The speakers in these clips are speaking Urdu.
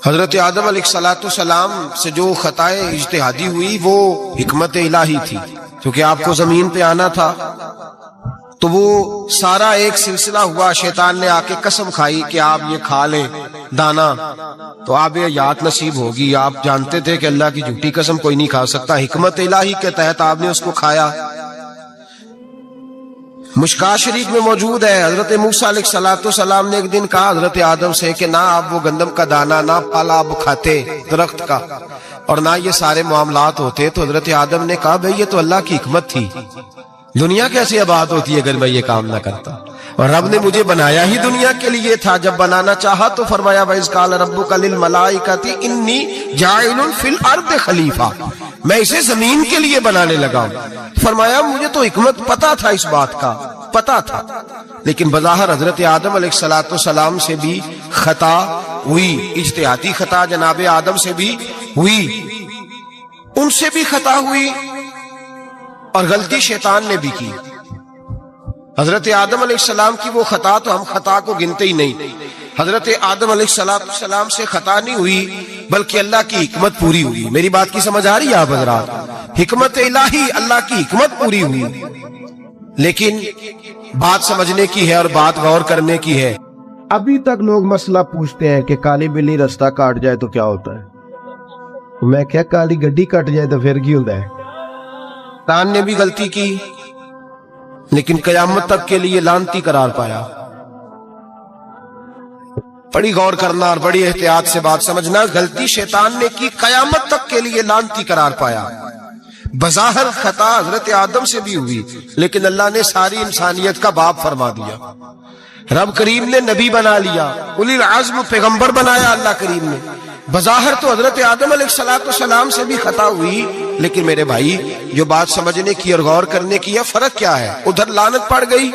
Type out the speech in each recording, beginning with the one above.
حضرت آدم علیہ السلام سے جو خطائے اجتہادی ہوئی وہ حکمت الہی تھی، کیونکہ آپ کو زمین پہ آنا تھا، تو وہ سارا ایک سلسلہ ہوا۔ شیطان نے آ کے قسم کھائی کہ آپ یہ کھا لیں دانا تو آپ یہ یاد نصیب ہوگی۔ آپ جانتے تھے کہ اللہ کی جھوٹی قسم کوئی نہیں کھا سکتا، حکمت الہی کے تحت آپ نے اس کو کھایا۔ مشکاہ شریف میں موجود ہے، حضرت موسیٰ علیہ السلام نے ایک دن کہا حضرت آدم سے کہ نہ آپ وہ گندم کا دانا، نہ پھل آپ کھاتے درخت کا، اور نہ یہ سارے معاملات ہوتے۔ تو حضرت آدم نے کہا بھئی یہ تو اللہ کی حکمت تھی، دنیا کیسے آباد ہوتی ہے اگر میں یہ کام نہ کرتا، اور رب نے مجھے بنایا ہی دنیا کے لیے تھا۔ جب بنانا چاہا تو فرمایا وَإِذْ قَالَ رَبُّكَ لِلْمَلَائِكَةِ إِنِّي جَاعِلٌ فِي الْأَرْضِ خَلِيفَةً، میں اسے زمین کے لیے بنانے لگا ہوں۔ فرمایا مجھے تو حکمت پتا تھا، اس بات کا پتا تھا، لیکن بظاہر حضرت آدم علیہ السلام سے بھی خطا ہوئی، اجتہادی خطا جناب آدم سے بھی ہوئی، ان سے بھی خطا ہوئی، اور غلطی شیطان نے بھی کی۔ حضرت آدم علیہ السلام کی وہ خطا تو ہم خطا کو گنتے ہی نہیں۔ حضرت آدم علیہ السلام سے خطا نہیں ہوئی بلکہ اللہ کی حکمت پوری ہوئی۔ میری بات کی سمجھ آ رہی ہے آپ حضرات؟ حکمت الہی، اللہ کی حکمت پوری ہوئی، لیکن بات سمجھنے کی ہے اور بات غور کرنے کی ہے۔ ابھی تک لوگ مسئلہ پوچھتے ہیں کہ کالی بلی رستہ کاٹ جائے تو کیا ہوتا ہے؟ میں کیا کالی گڈی کٹ جائے تو پھر کی ہوتا ہے؟ شیطان نے بھی غلطی کی لیکن قیامت تک کے لیے لعنتی قرار پایا۔ بڑی غور کرنا اور بڑی احتیاط سے بات سمجھنا، غلطی شیطان نے کی، قیامت تک کے لیے لعنتی قرار پایا۔ بظاہر خطا حضرت آدم سے بھی ہوئی، لیکن اللہ نے ساری انسانیت کا باپ فرما دیا۔ رب کریم نے نبی بنا لیا، اولی العزم پیغمبر بنایا اللہ کریم نے۔ بظاہر تو حضرت آدم علیہ السلام سے بھی خطا ہوئی، لیکن میرے بھائی جو بات سمجھنے کی اور غور کرنے کی ہے، فرق کیا ہے؟ ادھر لعنت پڑ گئی،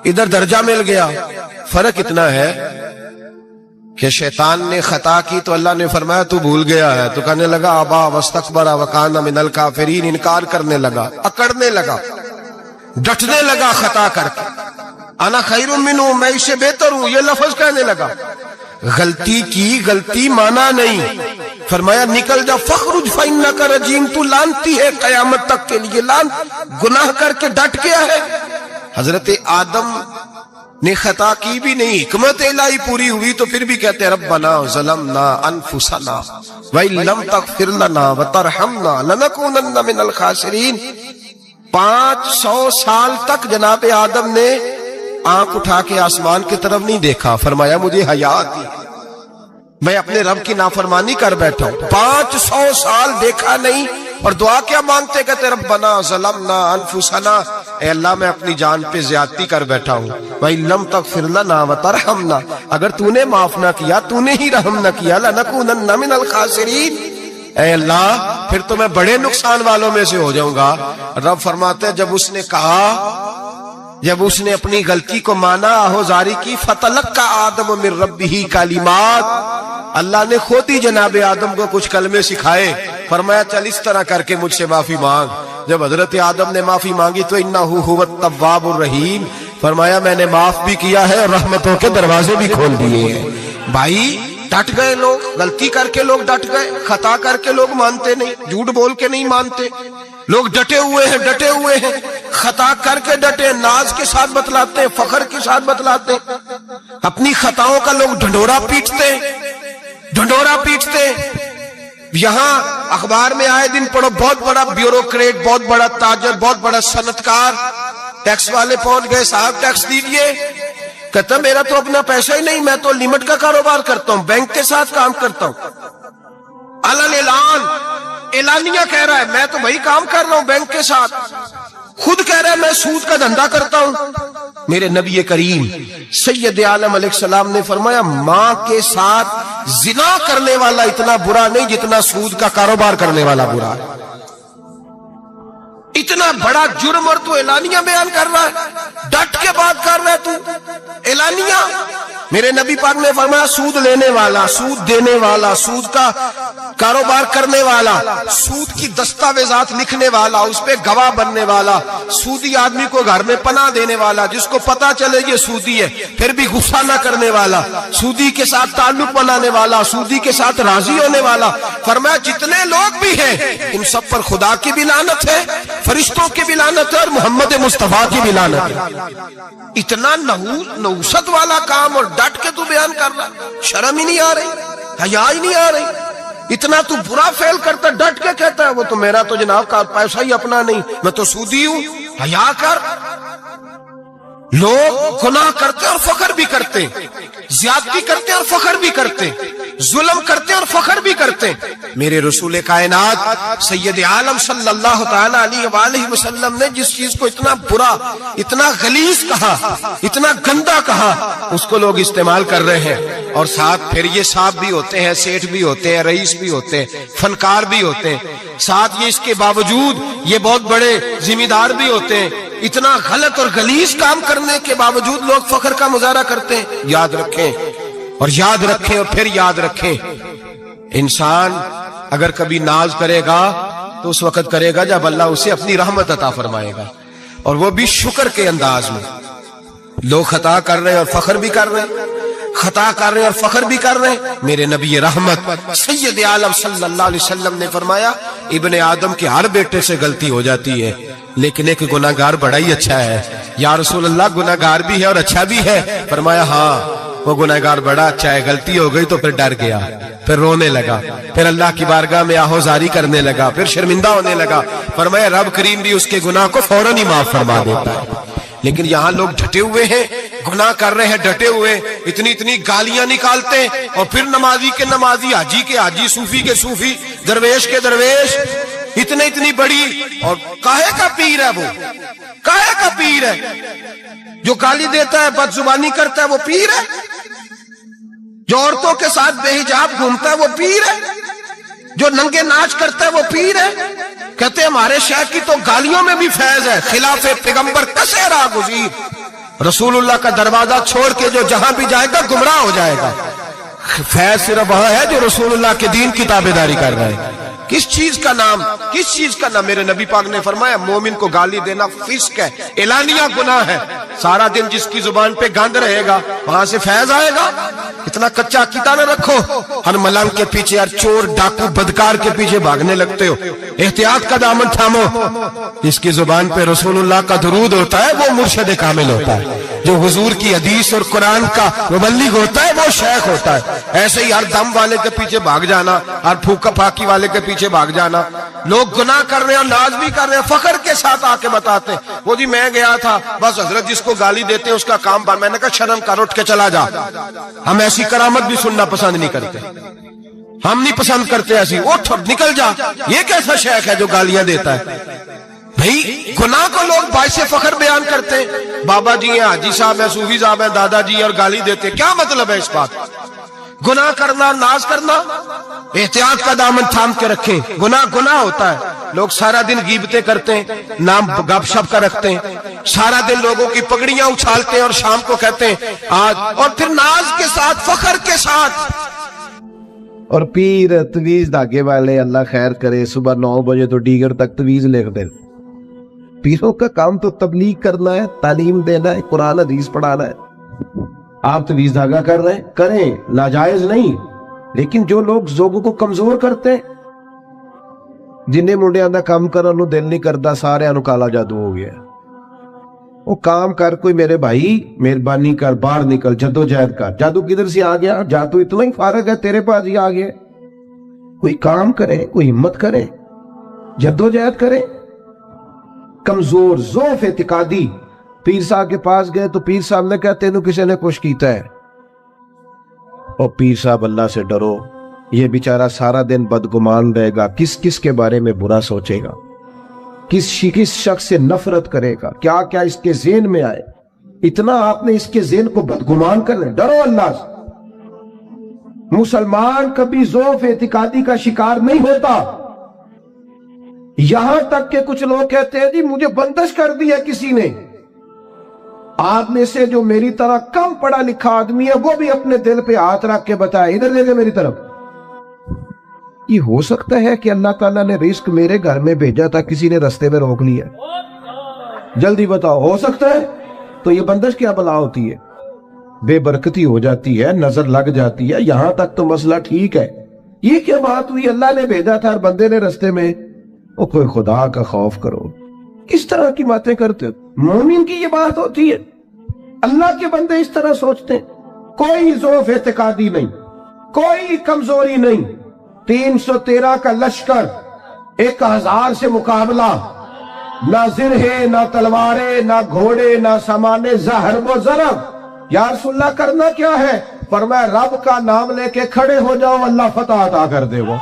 ادھر درجہ مل گیا۔ فرق اتنا ہے کہ شیطان نے خطا کی تو اللہ نے فرمایا تو بھول گیا ہے، تو کہنے لگا ابا واستکبر وکان من الکافرین، انکار کرنے لگا، اکڑنے لگا، ڈٹنے لگا خطا کر کے، انا خیر منہ، میں اس سے بہتر ہوں، یہ لفظ کہنے لگا۔ غلطی کی، غلطی مانا نہیں، فرمایا نکل جا فخرج فإنک رجیم، تو لعنتی ہے قیامت تک کے لیے، گناہ کر کے ڈٹ گیا ہے۔ حضرت آدم نے خطا کی بھی نہیں، حکمت الہی پوری ہوئی، تو پھر بھی کہتے ہیں ربنا ظلمنا انفسنا وَإِن لَمْ تَغْفِرْ لَنَا وَتَرْحَمْنَا لَنَكُونَنَّ مِنَ الْخَاسِرِينَ۔ 500 سال تک جناب آدم نے آنکھ اٹھا کے آسمان کی طرف نہیں دیکھا، فرمایا مجھے حیا آتی ہے، میں اپنے رب کی نافرمانی کر بیٹھا ہوں۔ 500 سال دیکھا نہیں، اور دعا کیا مانگتے؟ کہتے ربنا ظلمنا انفسنا، اے اللہ میں اپنی جان پہ زیادتی کر بیٹھا ہوں، وَإِن لَمْ تَغْفِرْ لَنَا وَتَرْحَمْنَا، اگر تو نے معاف نہ کیا، تو نے ہی رحم نہ کیا، لَنَكُونَنَّ مِنَ الْخَاسِرِينَ، اے اللہ پھر تو میں بڑے نقصان والوں میں سے ہو جاؤں گا۔ رب فرماتے ہیں جب اس نے کہا، جب اس نے اپنی غلطی کو مانا، آہوزاری کی، فَتَلَقَّى آدَمُ مِن رَبِّهِ کَلِمَاتٍ، اللہ نے خود ہی جناب آدم کو کچھ کلمے سکھائے، فرمایا چل اس طرح کر کے مجھ سے معافی مانگ۔ جب حضرت آدم نے معافی مانگی تو اِنَّهُ هُوَ التَّوَّابُ الرَّحِيمُ، فرمایا میں نے معاف بھی کیا ہے اور رحمتوں کے دروازے بھی کھول دیے ہیں۔ بھائی ڈٹ گئے لوگ، غلطی کر کے لوگ ڈٹ گئے، خطا کر کے لوگ مانتے نہیں، جھوٹ بول کے نہیں مانتے، لوگ ڈٹے ہوئے ہیں، ڈٹے ہوئے ہیں، خطا کر کے ڈٹے، ناز کے ساتھ بتلاتے ہیں، فخر کے ساتھ بتلاتے ہیں، اپنی خطاؤں کا لوگ ڈھنڈورا پیٹتے ہیں، ڈھنڈورا پیٹتے ہیں۔ یہاں اخبار میں آئے دن پڑھو، بہت بڑا بیوروکریٹ، بہت بڑا تاجر، بہت بڑا صنعتکار، ٹیکس والے پہنچ گئے، صاحب ٹیکس دیجئے، کہتا میرا تو اپنا پیسہ ہی نہیں، میں تو لمٹ کا کاروبار کرتا ہوں، بینک کے ساتھ کام کرتا ہوں، علن اعلان، اعلانیہ کہہ رہا ہے میں تو وہی کام کر رہا ہوں بینک کے ساتھ، خود کہہ رہا ہے میں سود کا دھندا کرتا ہوں۔ میرے نبی کریم سید عالم علیہ السلام نے فرمایا ماں کے ساتھ زنا کرنے والا اتنا برا نہیں جتنا سود کا کاروبار کرنے والا برا ہے۔ اتنا بڑا جرم اور تو اعلانیہ بیان کر رہا ہے، ڈٹ کے بات کر رہا ہے تو اعلانیہ۔ میرے نبی پاک نے فرمایا سود لینے والا، سود دینے والا، سود کا کاروبار کرنے والا، سود کی دستاویزات لکھنے والا، اس پہ گواہ بننے والا، سودی آدمی کو گھر میں پناہ دینے والا، جس کو پتا چلے یہ سودی ہے پھر بھی غصہ نہ کرنے والا، سودی کے ساتھ تعلق بنانے والا، سودی کے ساتھ راضی ہونے والا۔ فرمایا جتنے لوگ بھی ہیں ان سب پر خدا کی بھی لعنت ہے، فرشتوں کی بھی لعنت ہے، اور محمد مصطفیٰ کی بھی لعنت ہے۔ اتنا نحوست والا کام اور ڈٹ کے تو بیان کر رہا، شرم ہی نہیں آ رہی، حیا ہی نہیں آ رہی۔ اتنا تو برا فعل کرتا ڈٹ کے کہتا ہے وہ تو میرا تو جناب کا پیسہ ہی اپنا نہیں، میں تو سودی ہوں۔ حیا کر۔ لوگ گناہ کرتے اور فخر بھی کرتے، زیادتی کرتے اور فخر بھی کرتے، ظلم کرتے اور فخر بھی کرتے۔ میرے رسول کائنات سید عالم صلی اللہ تعالی علیہ وآلہ وسلم نے جس چیز کو اتنا برا، اتنا غلیظ کہا، اتنا گندا کہا، اس کو لوگ استعمال کر رہے ہیں۔ اور ساتھ پھر یہ صاحب بھی ہوتے ہیں، سیٹھ بھی ہوتے ہیں، رئیس بھی ہوتے ہیں، فنکار بھی ہوتے ہیں، ساتھ یہ اس کے باوجود یہ بہت بڑے ذمہ دار بھی ہوتے ہیں۔ اتنا غلط اور غلیظ کام کرنے کے باوجود لوگ فخر کا مظاہرہ کرتے ہیں۔ یاد رکھیں اور یاد رکھیں اور پھر یاد رکھیں، انسان اگر کبھی ناز کرے گا تو اس وقت کرے گا جب اللہ اسے اپنی رحمت عطا فرمائے گا، اور وہ بھی شکر کے انداز میں۔ لوگ خطا کر رہے ہیں اور فخر بھی کر رہے ہیں، خطا کر رہے ہیں اور فخر بھی کر رہے ہیں۔ میرے نبی رحمت سید عالم صلی اللہ علیہ وسلم نے فرمایا ابن آدم کے ہر بیٹے سے غلطی ہو جاتی ہے، لیکن ایک گناہگار بڑا ہی اچھا ہے۔ یا رسول اللہ گناہگار بھی ہے اور اچھا بھی ہے؟ فرمایا ہاں وہ گناہگار بڑا اچھا ہے، غلطی ہو گئی تو پھر ڈر گیا، پھر رونے لگا، پھر اللہ کی بارگاہ میں آہوزاری کرنے لگا، پھر شرمندہ ہونے لگا۔ فرمایا رب کریم بھی اس کے گناہ کو فوراً ہی معاف فرما دیتا ہے۔ لیکن یہاں لوگ ڈٹے ہوئے ہیں، گناہ کر رہے ہیں، ڈٹے ہوئے، اتنی گالیاں نکالتے ہیں، اور پھر نمازی کے نمازی، حاجی کے حاجی، صوفی کے صوفی، درویش کے درویش، اتنی بڑی، اور کاہے کا پیر ہے وہ؟ کاہے کا پیر ہے؟ جو گالی دیتا ہے، بد زبانی کرتا ہے، وہ پیر ہے؟ جو عورتوں کے ساتھ بے حجاب گھومتا ہے وہ پیر ہے؟ جو ننگے ناچ کرتا ہے وہ پیر ہے؟ کہتے ہیں ہمارے شیخ کی تو گالیوں میں بھی فیض ہے، خلاف پیغمبر کسے راہ گزیر، رسول اللہ کا دروازہ چھوڑ کے جو جہاں بھی جائے گا گمراہ ہو جائے گا۔ فیض صرف وہاں ہے جو رسول اللہ کے دین کی تابعداری کر رہے ہیں۔ کس چیز کا نام، کس چیز کا نام؟ میرے نبی پاک نے فرمایا مومن کو گالی دینا فسق ہے، اعلانیہ گناہ ہے۔ سارا دن جس کی زبان پہ گند رہے گا وہاں سے فیض آئے گا؟ اتنا کچا عقیدہ نہ رکھو، ہر ملنگ کے پیچھے، ہر چور ڈاکو بدکار کے پیچھے بھاگنے لگتے ہو۔ احتیاط کا دامن تھامو۔ جس کی زبان پہ رسول اللہ کا درود ہوتا ہے وہ مرشد کامل ہوتا ہے، جو حضور کی حدیث اور قرآن کا مبلغ ہوتا ہے وہ شیخ ہوتا ہے۔ ایسے ہی ہر دم والے کے پیچھے بھاگ جانا، ہر پھوکا پھاکی والے کے پیچھے بھاگ جانا۔ لوگ گناہ کر رہے ہیں، ناز بھی کر رہے ہیں، فخر کے ساتھ آ کے بتاتے ہیں وہ جی میں گیا تھا، بس حضرت جس کو گالی دیتے ہیں اس کا کام بن۔ میں نے کہا شرم کر، اٹھ کے چلا جا۔ ہم ایسی کرامت بھی سننا پسند نہیں کرتے، ہم نہیں پسند کرتے ایسی، اٹھ نکل جا۔ یہ کیسا شیخ ہے جو گالیاں دیتا ہے؟ بھئی گناہ کو لوگ باعث فخر بیان کرتے ہیں، بابا جی ہیں، حاجی صاحب ہیں، صوفی صاحب ہیں، دادا جی اور گالی دیتے ہیں۔ کیا مطلب ہے اس بات؟ گناہ کرنا، ناز کرنا، احتیاط کا دامن تھام کے رکھیں۔ گناہ گناہ ہوتا ہے۔ لوگ سارا دن غیبتیں کرتے ہیں، نام گپ شپ کا رکھتے ہیں، سارا دن لوگوں کی پگڑیاں اچھالتے ہیں اور شام کو کہتے ہیں آج، اور پھر ناز کے ساتھ، فخر کے ساتھ۔ اور پیر تویز دھاگے والے اللہ خیر کرے صبح 9 بجے تو ڈیگر تک تویز لکھ دے۔ پیروں کا کام تو تبلیغ کرنا ہے، تعلیم دینا ہے، قرآن حدیث پڑھانا ہے۔ آپ تویز دھاگا کر رہے ہیں، کریں، ناجائز نہیں، لیکن جو لوگ لوگوں کو کمزور کرتے ہیں، جنہیں منڈیاں دا کام کرن نو دل نہیں کردا، سارے انو کالا جادو ہو گیا۔ وہ کام کر، کوئی میرے بھائی مہربانی کر، باہر نکل، جدوجہد کر۔ جادو کدھر سے آ گیا؟ جادو اتنا ہی فارغ ہے تیرے پاس ہی آ گیا۔ کوئی کام کرے، کوئی ہمت کرے، جدوجہد کرے۔ کمزور، ضعف اعتقادی، پیر صاحب کے پاس گئے تو پیر صاحب نے کہا تینوں کسی نے کچھ کیتا ہے؟ اور پیر صاحب اللہ سے ڈرو، یہ بیچارہ سارا دن بدگمان رہے گا، کس کس کے بارے میں برا سوچے گا، کس شخص سے نفرت کرے گا، کیا کیا اس کے ذہن میں آئے۔ اتنا آپ نے اس کے ذہن کو بدگمان کر لیں۔ ڈرو اللہ سے۔ مسلمان کبھی ضعف اعتقادی کا شکار نہیں ہوتا۔ یہاں تک کہ کچھ لوگ کہتے ہیں جی مجھے بندش کر دی ہے کسی نے. آپ میں سے جو میری طرح کم پڑھا لکھا آدمی ہے وہ بھی اپنے دل پہ ہاتھ رکھ کے بتائے, ادھر دیکھیں میری طرف. یہ ہو سکتا ہے کہ اللہ تعالیٰ نے رزق میرے گھر میں بھیجا تھا, کسی نے رستے میں روک لیا؟ جلدی بتاؤ, ہو سکتا ہے؟ تو یہ بندش کیا بلا ہوتی ہے؟ بے برکتی ہو جاتی ہے, نظر لگ جاتی ہے, یہاں تک تو مسئلہ ٹھیک ہے. یہ کیا بات ہوئی, اللہ نے بھیجا تھا اور بندے نے رستے میں. او کوئی خدا کا خوف کرو, کس طرح کی باتیں کرتے ہو؟ مومن کی یہ بات ہوتی ہے؟ اللہ کے بندے اس طرح سوچتے ہیں. کوئی ضعف اعتقادی نہیں, کوئی کمزوری نہیں. 313 کا لشکر, 1000 سے مقابلہ, نہ زرہیں نہ تلواریں نہ گھوڑے نہ سامان زہر و ضرب. یا رسول اللہ کرنا کیا ہے؟ فرمایا رب کا نام لے کے کھڑے ہو جاؤ, اللہ فتح عطا کر دے. وہ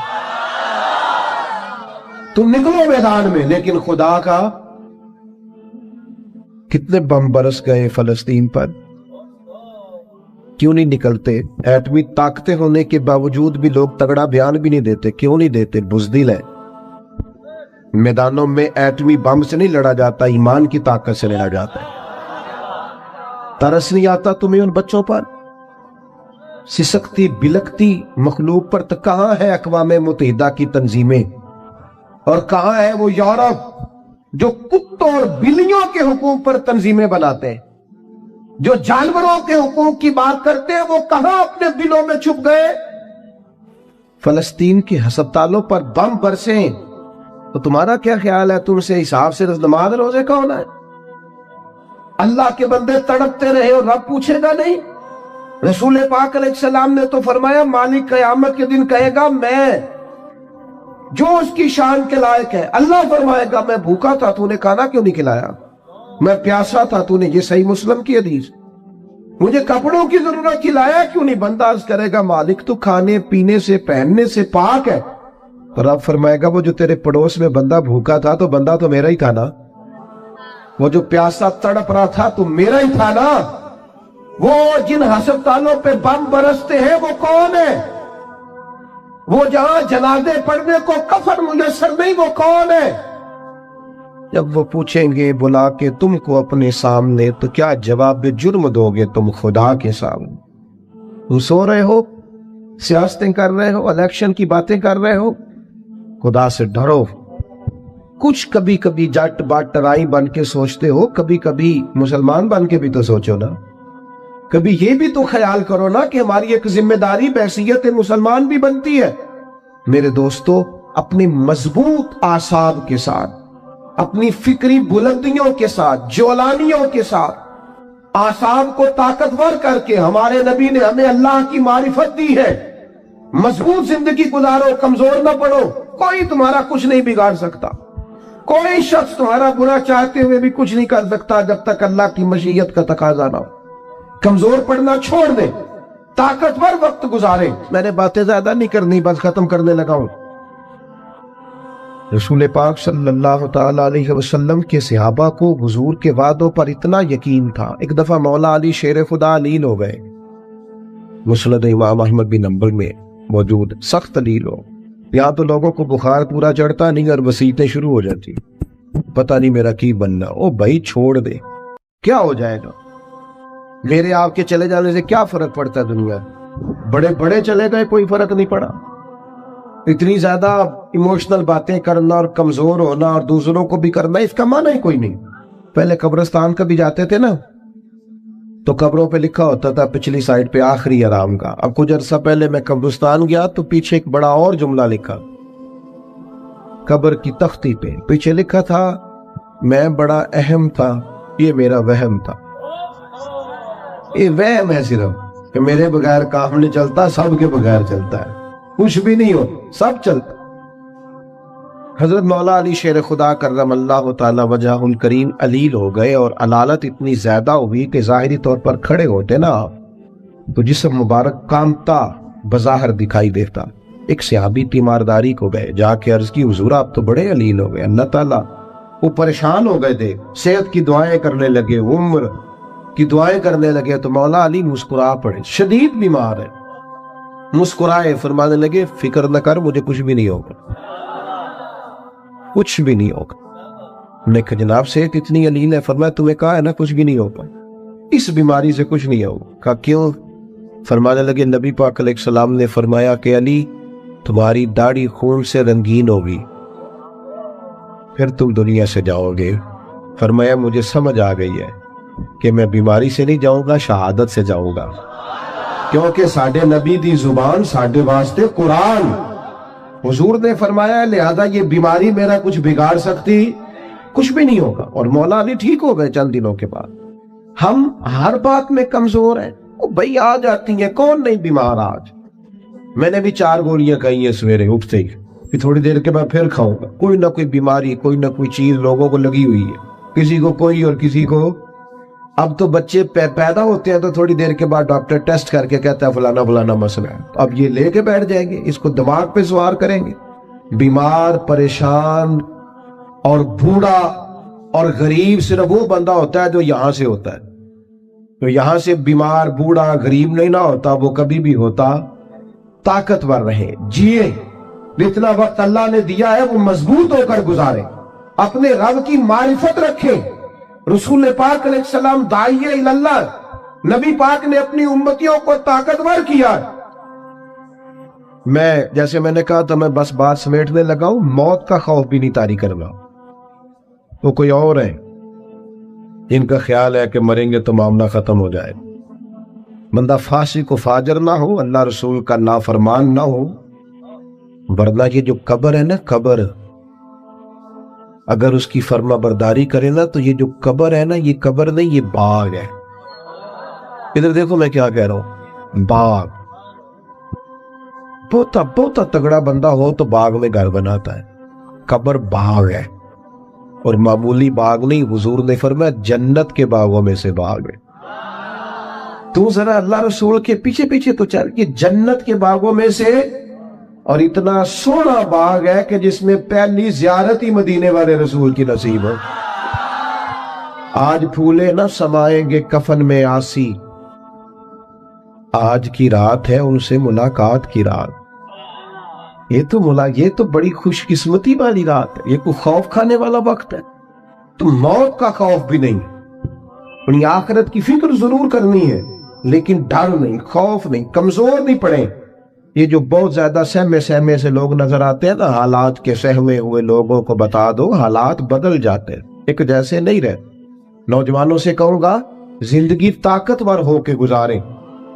تم نکلو میدان میں. لیکن خدا کا کتنے بم برس گئے فلسطین پر, کیوں نہیں نکلتے؟ ایٹمی طاقتیں ہونے کے باوجود بھی لوگ تگڑا بیان بھی نہیں دیتے. کیوں نہیں دیتے؟ بزدل ہے. میدانوں میں ایٹمی بم سے نہیں لڑا جاتا, ایمان کی طاقت سے لڑا جاتا ہے. ترس نہیں آتا تمہیں ان بچوں پر؟ سسکتی بلکتی مخلوق پر. تو کہاں ہے اقوام متحدہ کی تنظیمیں, اور کہاں ہے وہ یورپ جو کتوں اور بلیوں کے حقوق پر تنظیمیں بناتے ہیں؟ جو جانوروں کے حقوق کی بات کرتے ہیں وہ کہاں اپنے دلوں میں چھپ گئے؟ فلسطین کے ہسپتالوں پر بم برسیں تو تمہارا کیا خیال ہے؟ تم سے حساب سے نماز روزے کا ہونا ہے؟ اللہ کے بندے تڑپتے رہے اور رب پوچھے گا نہیں. رسول پاک علیہ السلام نے تو فرمایا مالک قیامت کے دن کہے گا میں جو اس کی شان کے لائق ہے. اللہ فرمائے گا میں بھوکا تھا, تو نے کھانا کیوں نہیں کھلایا؟ میں پیاسا تھا, تو نے, یہ صحیح مسلم کی حدیث, مجھے کپڑوں کی ضرورت تھی, لایا کیوں نہیں؟ بندہ عرض کرے گا مالک تو کھانے پینے سے پہننے سے پاک ہے. تو رب فرمائے گا وہ جو تیرے پڑوس میں بندہ بھوکا تھا تو بندہ تو میرا ہی تھا نا. وہ جو پیاسا تڑپ رہا تھا تو میرا ہی تھا نا. وہ جن ہسپتالوں پہ بم برستے ہیں وہ کون ہے؟ وہ جہاں جنازے پڑھنے کو کفن میسر نہیں, وہ کون ہے؟ جب وہ پوچھیں گے بلا کے تم کو اپنے سامنے, تو کیا جواب جرم دو گے تم خدا کے سامنے؟ تم سو رہے ہو, سیاستیں کر رہے ہو, الیکشن کی باتیں کر رہے ہو. خدا سے ڈرو. کچھ کبھی کبھی جٹ بات ٹرائی بن کے سوچتے ہو, کبھی کبھی مسلمان بن کے بھی تو سوچو نا. کبھی یہ بھی تو خیال کرو نا کہ ہماری ایک ذمہ داری بحیثیت مسلمان بھی بنتی ہے. میرے دوستو, اپنی مضبوط اعصاب کے ساتھ, اپنی فکری بلندیوں کے ساتھ, جولانیوں کے ساتھ, اعصاب کو طاقتور کر کے ہمارے نبی نے ہمیں اللہ کی معرفت دی ہے. مضبوط زندگی گزارو, کمزور نہ پڑو. کوئی تمہارا کچھ نہیں بگاڑ سکتا, کوئی شخص تمہارا برا چاہتے ہوئے بھی کچھ نہیں کر سکتا جب تک اللہ کی مشیت کا تقاضا نہ ہو. کمزور پڑنا چھوڑ دیں, طاقتور وقت گزاریں. میں نے باتیں زیادہ نہیں کرنی, بس ختم کرنے لگا ہوں. رسول پاک صلی اللہ تعالی علیہ وسلم کے صحابہ کو حضور کے وعدوں پر اتنا یقین تھا. ایک دفعہ مولا علی شیر خدا علیل ہو گئے. مسند امام احمد بن حنبل میں موجود, سخت علیل ہو. یہاں تو لوگوں کو بخار پورا چڑھتا نہیں اور وسیعتیں شروع ہو جاتی, پتہ نہیں میرا کی بننا. او بھائی چھوڑ دے, کیا ہو جائے گا؟ میرے آپ کے چلے جانے سے کیا فرق پڑتا ہے؟ دنیا بڑے بڑے چلے گئے, کوئی فرق نہیں پڑا. اتنی زیادہ ایموشنل باتیں کرنا اور کمزور ہونا اور دوسروں کو بھی کرنا, اس کا معنی ہی کوئی نہیں. پہلے قبرستان کبھی جاتے تھے نا تو قبروں پہ لکھا ہوتا تھا پچھلی سائڈ پہ آخری آرام کا. اب کچھ عرصہ پہلے میں قبرستان گیا تو پیچھے ایک بڑا اور جملہ لکھا, قبر کی تختی پہ پیچھے لکھا تھا میں بڑا اہم تھا, یہ میرا وہم تھا. یہ وہم ہے صرف کہ میرے بغیر کام نہیں چلتا, سب کے بغیر چلتا ہے. کچھ بھی نہیں ہو, سب چلتا. حضرت مولا علی شیر خدا کرم اللہ تعالی وجہ الکریم علیل ہو گئے, اور علالت اتنی زیادہ ہوئی کہ ظاہری طور پر کھڑے ہوتے نا تو جسم مبارک کامتا, بظاہر دکھائی دیتا. ایک صحابی تیمارداری کو گئے, جا کے عرض کی حضور آپ تو بڑے علیل ہو گئے. اللہ تعالیٰ وہ پریشان ہو گئے تھے, صحت کی دعائیں کرنے لگے, عمر کی دعائیں کرنے لگے. تو مولا علی مسکرا پڑے, شدید بیمار ہے, مسکرائے, فرمانے لگے فکر نہ کر, مجھے کچھ بھی نہیں ہوگا. کچھ بھی نہیں ہوگا. ہم نے کہا جناب صحت اتنی علیل ہے. فرمایا تمہیں کہا ہے نا کچھ بھی نہیں ہوگا, اس بیماری سے کچھ نہیں ہوگا. کہا کیوں؟ فرمانے لگے نبی پاک علیہ السلام نے فرمایا کہ علی تمہاری داڑھی خون سے رنگین ہوگی, پھر تم دنیا سے جاؤ گے. فرمایا مجھے سمجھ آ گئی ہے کہ میں بیماری سے نہیں جاؤں گا, شہادت سے جاؤں گا, کیونکہ ساڈے نبی دی زبان ساڈے واسطے قرآن. حضور نے فرمایا لہذا یہ بیماری میرا کچھ بگاڑ سکتی کچھ بھی نہیں ہوگا. اور مولا علی ٹھیک ہو گئے چند دنوں کے بعد. ہم ہر بات میں کمزور ہیں. بھائی آ جاتی ہیں, کون نہیں بیمار آج. میں نے بھی 4 گولیاں کھائی ہیں سویرے اٹھتے ہی, پھر تھوڑی دیر کے بعد پھر کھاؤں گا. کوئی نہ کوئی بیماری, کوئی نہ کوئی چیز لوگوں کو لگی ہوئی ہے, کسی کو کوئی اور کسی کو. اب تو بچے پیدا ہوتے ہیں تو تھوڑی دیر کے بعد ڈاکٹر ٹیسٹ کر کے کہتا ہے فلانا فلانا مسئلہ ہے. اب یہ لے کے بیٹھ جائیں گے, اس کو دماغ پہ سوار کریں گے. بیمار, پریشان اور بوڑھا اور غریب صرف وہ بندہ ہوتا ہے جو یہاں سے ہوتا ہے. تو یہاں سے بیمار, بوڑھا, غریب نہیں نہ ہوتا, وہ کبھی بھی ہوتا طاقتور رہے, جیے. جتنا وقت اللہ نے دیا ہے وہ مضبوط ہو کر گزارے, اپنے رب کی معرفت رکھیں. رسول پاک علیہ السلام داعیہ اللہ, نبی پاک نے اپنی امتیوں کو طاقتور کیا. میں جیسے میں نے کہا تھا میں بس بات سمیٹنے لگا ہوں. موت کا خوف بھی نہیں طاری کرنا. وہ کوئی اور ہے جن کا خیال ہے کہ مریں گے تو معاملہ ختم ہو جائے. بندہ فاسق و فاجر نہ ہو, اللہ رسول کا نافرمان نہ ہو, ورنہ یہ جو قبر ہے نا, قبر اگر اس کی فرما برداری کرے نا تو یہ جو قبر ہے نا, یہ قبر نہیں یہ باغ ہے. ادھر دیکھو میں کیا کہہ رہا ہوں, باغ. بہت تگڑا بندہ ہو تو باغ میں گھر بناتا ہے. قبر باغ ہے, اور معمولی باغ نہیں. حضور نے فرمایا جنت کے باغوں میں سے باغ ہے. تو ذرا اللہ رسول کے پیچھے پیچھے تو چل, یہ جنت کے باغوں میں سے, اور اتنا سونا باغ ہے کہ جس میں پہلی زیارت ہی مدینے والے رسول کی نصیب ہو. آج پھولے نہ سمائیں گے کفن میں آسی, آج کی رات ہے ان سے ملاقات کی رات. یہ تو بڑی خوش قسمتی والی رات ہے. یہ کوئی خوف کھانے والا وقت ہے. تو موت کا خوف بھی نہیں, اپنی آخرت کی فکر ضرور کرنی ہے, لیکن ڈر نہیں, خوف نہیں, کمزور نہیں پڑے. یہ جو بہت زیادہ سہمے سے لوگ نظر آتے ہیں نا, حالات کے سہمے ہوئے لوگوں کو بتا دو حالات بدل جاتے ہیں, ایک جیسے نہیں رہتے. نوجوانوں سے کہوں گا زندگی طاقتور ہو کے گزاریں,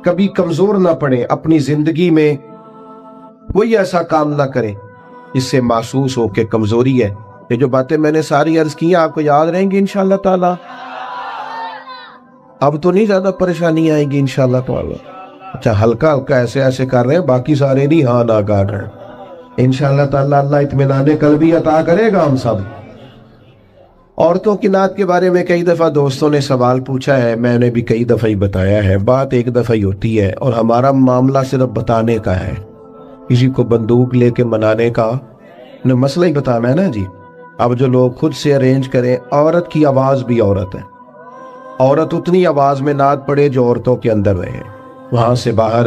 کبھی کمزور نہ پڑے. اپنی زندگی میں کوئی ایسا کام نہ کریں جس سے محسوس ہو کہ کمزوری ہے. یہ جو باتیں میں نے ساری عرض کی ہیں آپ کو یاد رہیں گی انشاءاللہ تعالی. اب تو نہیں زیادہ پریشانی آئے گی انشاءاللہ تعالی. اچھا ہلکا ایسے کر رہے ہیں, باقی سارے نہیں ہاں نہ کر رہے ہیں انشاءاللہ تعالی. اللہ اطمینان قلبی عطا کرے گا ہم سب. عورتوں کی نعت کے بارے میں کئی دفعہ دوستوں نے سوال پوچھا ہے, میں نے بھی کئی دفعہ ہی بتایا ہے. بات ایک دفعہ ہی ہوتی ہے, اور ہمارا معاملہ صرف بتانے کا ہے, کسی کو بندوق لے کے منانے کا مسئلہ ہی بتانا ہے نا جی. اب جو لوگ خود سے ارینج کریں, عورت کی آواز بھی عورت ہے. عورت اتنی آواز میں نعت پڑے جو عورتوں کے اندر رہے, وہاں سے باہر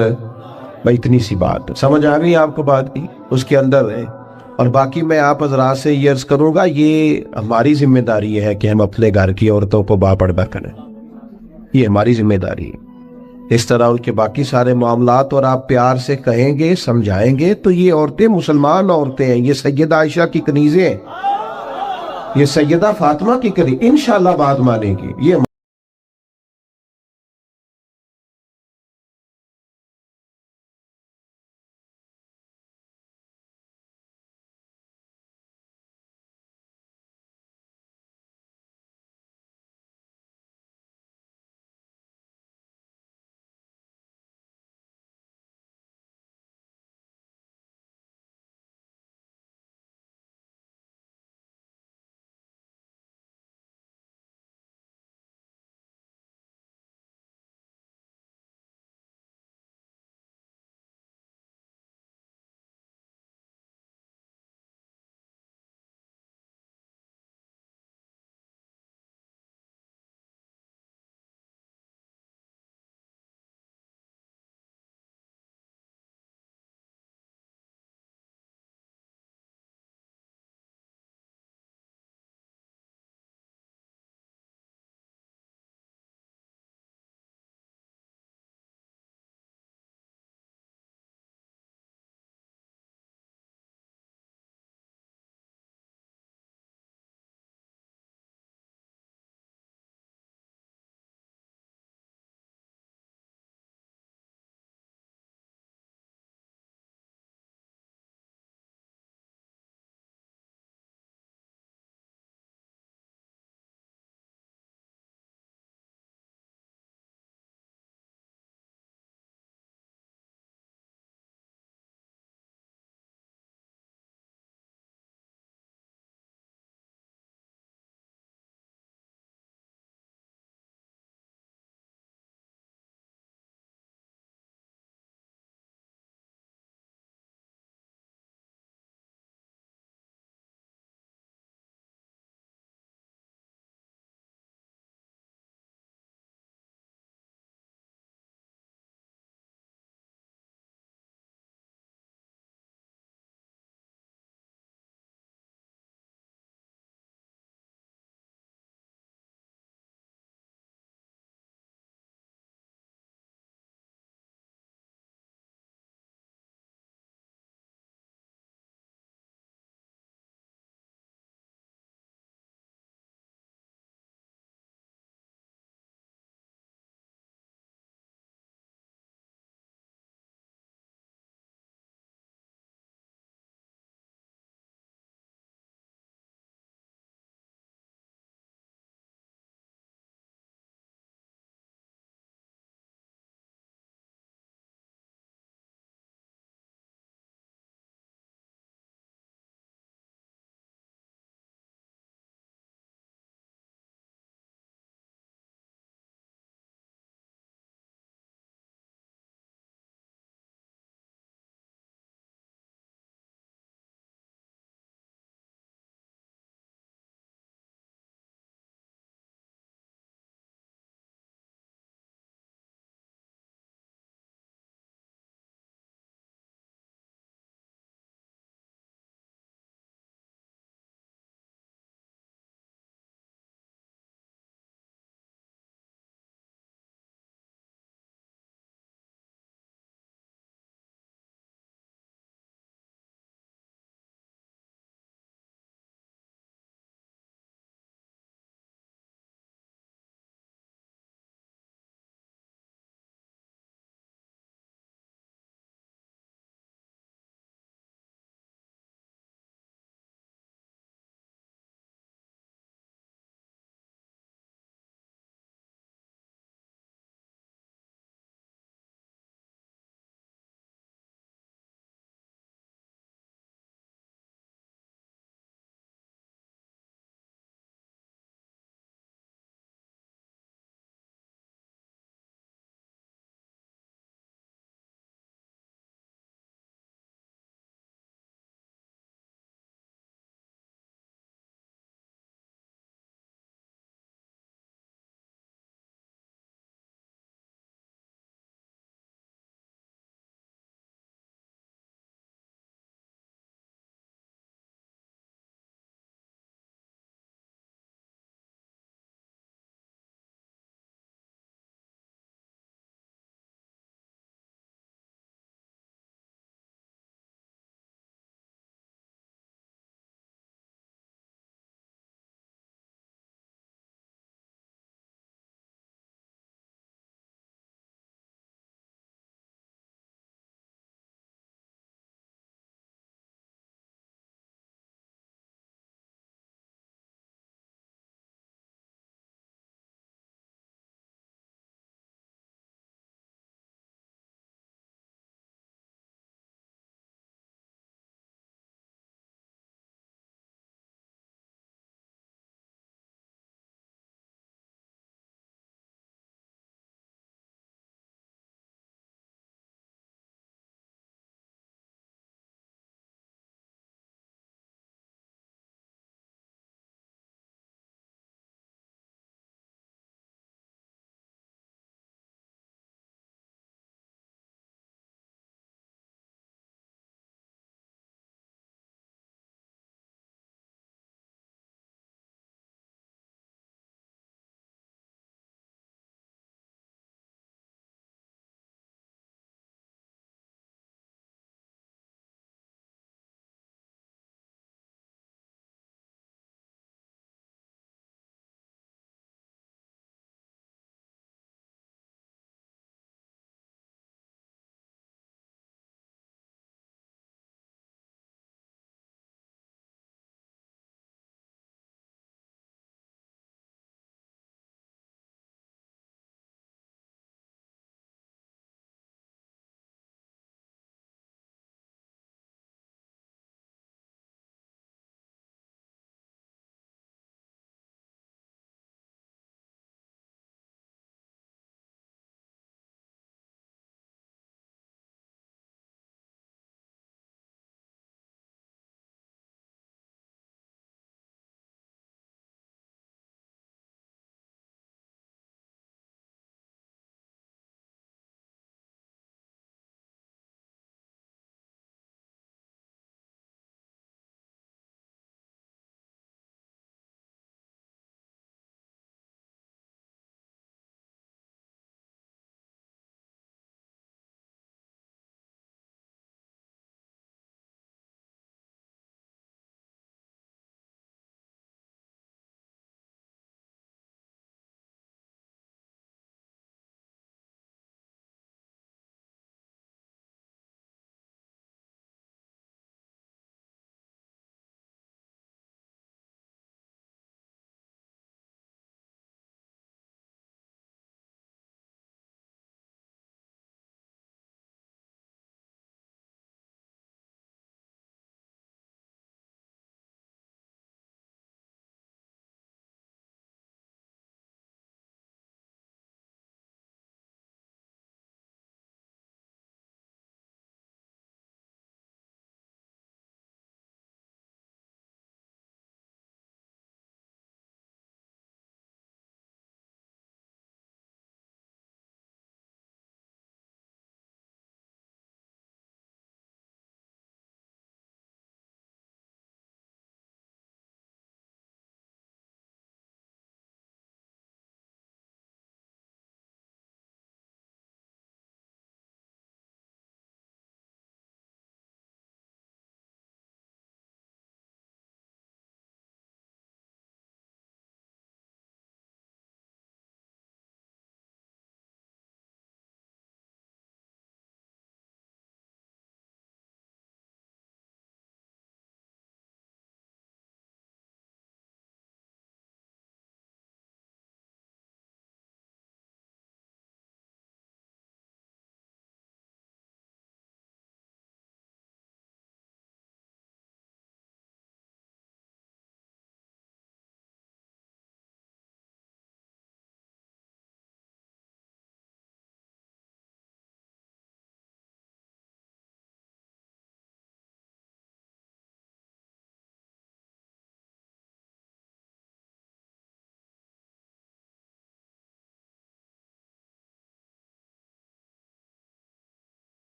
بھائی اتنی سی بات سمجھ آ گئی آپ کو بات کی, اس کے اندر رہے. اور باقی میں آپ حضرات سے یہ عرض کروں گا, یہ ہماری ذمہ داری ہے کہ ہم اپنے گھر کی عورتوں کو باپردہ کریں. یہ ہماری ذمہ داری ہے. اس طرح ان کے باقی سارے معاملات اور آپ پیار سے کہیں گے, سمجھائیں گے تو یہ عورتیں مسلمان عورتیں ہیں. یہ سیدہ عائشہ کی کنیزیں ہیں, یہ سیدہ فاطمہ کی کنیز, انشاءاللہ بات مانے گی. یہ